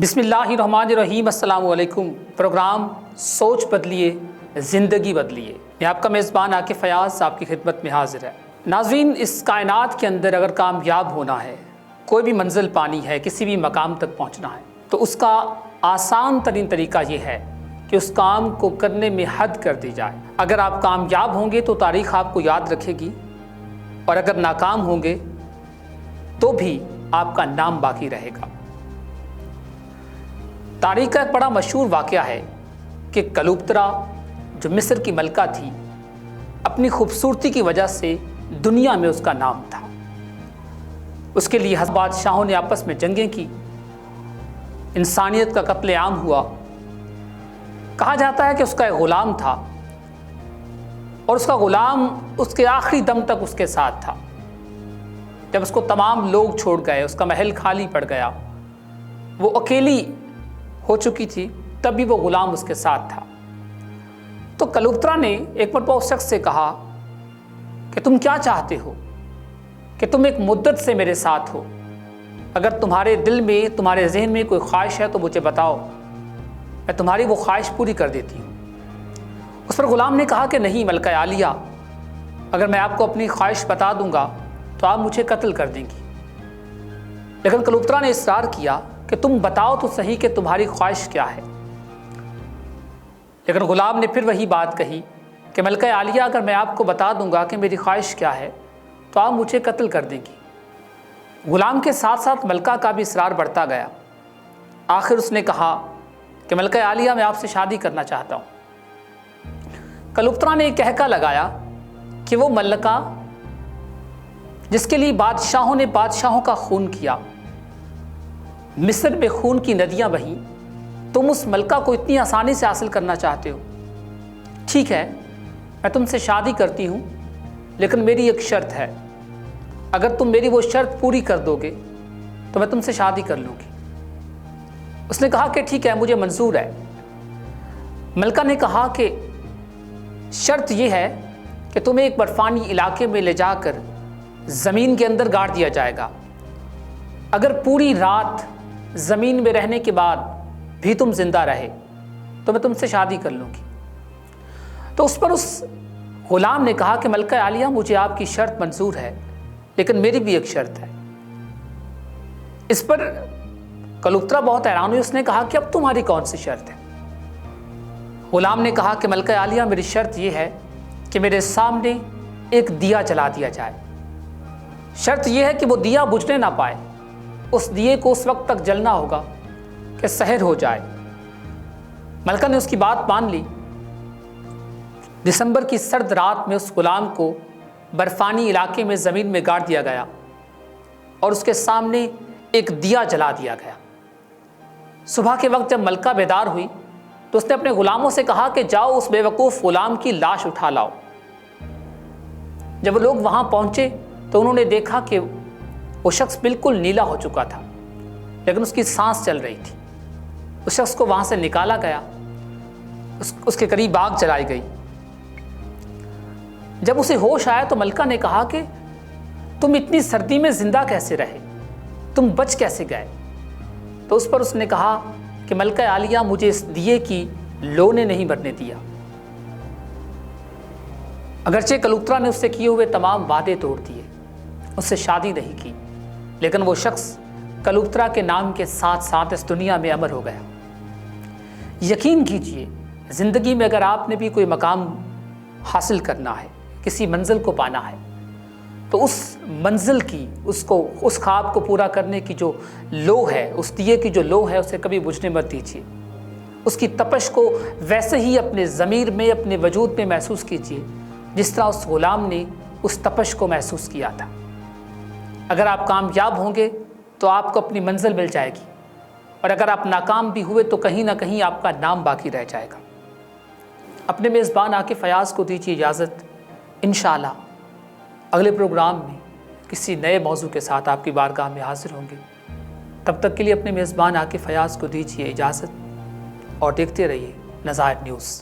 بسم اللہ الرحمن الرحیم۔ السلام علیکم۔ پروگرام سوچ بدلیے زندگی بدلیے، میں آپ کا میزبان عاقف فیاض آپ کی خدمت میں حاضر ہے۔ ناظرین، اس کائنات کے اندر اگر کامیاب ہونا ہے، کوئی بھی منزل پانی ہے، کسی بھی مقام تک پہنچنا ہے، تو اس کا آسان ترین طریقہ یہ ہے کہ اس کام کو کرنے میں حد کر دی جائے۔ اگر آپ کامیاب ہوں گے تو تاریخ آپ کو یاد رکھے گی، اور اگر ناکام ہوں گے تو بھی آپ کا نام باقی رہے گا۔ تاریخ کا ایک بڑا مشہور واقعہ ہے کہ کلیوپترا جو مصر کی ملکہ تھی، اپنی خوبصورتی کی وجہ سے دنیا میں اس کا نام تھا۔ اس کے لیے بادشاہوں نے آپس میں جنگیں کی، انسانیت کا قتل عام ہوا۔ کہا جاتا ہے کہ اس کا ایک غلام تھا، اور اس کا غلام اس کے آخری دم تک اس کے ساتھ تھا۔ جب اس کو تمام لوگ چھوڑ گئے، اس کا محل خالی پڑ گیا، وہ اکیلی ہو چکی تھی، تب بھی وہ غلام اس کے ساتھ تھا۔ تو کلیوپترا نے ایک مرتبہ اس شخص سے کہا کہ تم کیا چاہتے ہو، کہ تم ایک مدت سے میرے ساتھ ہو، اگر تمہارے دل میں، تمہارے ذہن میں کوئی خواہش ہے تو مجھے بتاؤ، میں تمہاری وہ خواہش پوری کر دیتی ہوں۔ اس پر غلام نے کہا کہ نہیں ملکہ عالیہ، اگر میں آپ کو اپنی خواہش بتا دوں گا تو آپ مجھے قتل کر دیں گی۔ لیکن کلیوپترا نے اصرار کیا کہ تم بتاؤ تو صحیح کہ تمہاری خواہش کیا ہے۔ لیکن غلام نے پھر وہی بات کہی کہ ملکہ عالیہ، اگر میں آپ کو بتا دوں گا کہ میری خواہش کیا ہے تو آپ مجھے قتل کر دیں گی۔ غلام کے ساتھ ساتھ ملکہ کا بھی اصرار بڑھتا گیا۔ آخر اس نے کہا کہ ملکہ عالیہ، میں آپ سے شادی کرنا چاہتا ہوں۔ کلیوپترا نے ایک کہکا لگایا کہ وہ ملکہ جس کے لیے بادشاہوں نے بادشاہوں کا خون کیا، مصر میں خون کی ندیاں بہیں، تم اس ملکہ کو اتنی آسانی سے حاصل کرنا چاہتے ہو؟ ٹھیک ہے، میں تم سے شادی کرتی ہوں، لیکن میری ایک شرط ہے، اگر تم میری وہ شرط پوری کر دو گے تو میں تم سے شادی کر لوں گی۔ اس نے کہا کہ ٹھیک ہے، مجھے منظور ہے۔ ملکہ نے کہا کہ شرط یہ ہے کہ تمہیں ایک برفانی علاقے میں لے جا کر زمین کے اندر گاڑ دیا جائے گا، اگر پوری رات زمین میں رہنے کے بعد بھی تم زندہ رہے تو میں تم سے شادی کر لوں گی۔ تو اس پر اس غلام نے کہا کہ ملکہ عالیہ، مجھے آپ کی شرط منظور ہے، لیکن میری بھی ایک شرط ہے۔ اس پر کلیوپترا بہت حیران ہوئی۔ اس نے کہا کہ اب تمہاری کون سی شرط ہے؟ غلام نے کہا کہ ملکہ عالیہ، میری شرط یہ ہے کہ میرے سامنے ایک دیا جلا دیا جائے۔ شرط یہ ہے کہ وہ دیا بجھنے نہ پائے، اس دیے کو اس وقت تک جلنا ہوگا کہ سحر ہو جائے۔ ملکہ نے اس کی بات مان لی۔ دسمبر کی سرد رات میں اس غلام کو برفانی علاقے میں زمین میں گاڑ دیا گیا، اور اس کے سامنے ایک دیا جلا دیا گیا۔ صبح کے وقت جب ملکہ بیدار ہوئی تو اس نے اپنے غلاموں سے کہا کہ جاؤ اس بے وقوف غلام کی لاش اٹھا لاؤ۔ جب وہ لوگ وہاں پہنچے تو انہوں نے دیکھا کہ وہ شخص بالکل نیلا ہو چکا تھا، لیکن اس کی سانس چل رہی تھی۔ اس شخص کو وہاں سے نکالا گیا، اس کے قریب آگ جلائی گئی۔ جب اسے ہوش آیا تو ملکہ نے کہا کہ تم اتنی سردی میں زندہ کیسے رہے، تم بچ کیسے گئے؟ تو اس پر اس نے کہا کہ ملکہ عالیہ، مجھے اس دیے کی لو نے نہیں بھرنے دیا۔ اگرچہ کلیوپترا نے اس سے کیے ہوئے تمام وعدے توڑ دیے، اس سے شادی نہیں کی، لیکن وہ شخص کلیوپترا کے نام کے ساتھ ساتھ اس دنیا میں امر ہو گیا۔ یقین کیجئے، زندگی میں اگر آپ نے بھی کوئی مقام حاصل کرنا ہے، کسی منزل کو پانا ہے، تو اس منزل کی، اس خواب کو پورا کرنے کی جو لو ہے، اس دیے کی جو لو ہے، اسے کبھی بجھنے مت دیجیے۔ اس کی تپش کو ویسے ہی اپنے ضمیر میں، اپنے وجود میں محسوس کیجیے جس طرح اس غلام نے اس تپش کو محسوس کیا تھا۔ اگر آپ کامیاب ہوں گے تو آپ کو اپنی منزل مل جائے گی، اور اگر آپ ناکام بھی ہوئے تو کہیں نہ کہیں آپ کا نام باقی رہ جائے گا۔ اپنے میزبان عاقف فیاض کو دیجیے اجازت۔ انشاءاللہ اگلے پروگرام میں کسی نئے موضوع کے ساتھ آپ کی بارگاہ میں حاضر ہوں گے۔ تب تک کے لیے اپنے میزبان عاقف فیاض کو دیجیے اجازت، اور دیکھتے رہیے نظائر نیوز۔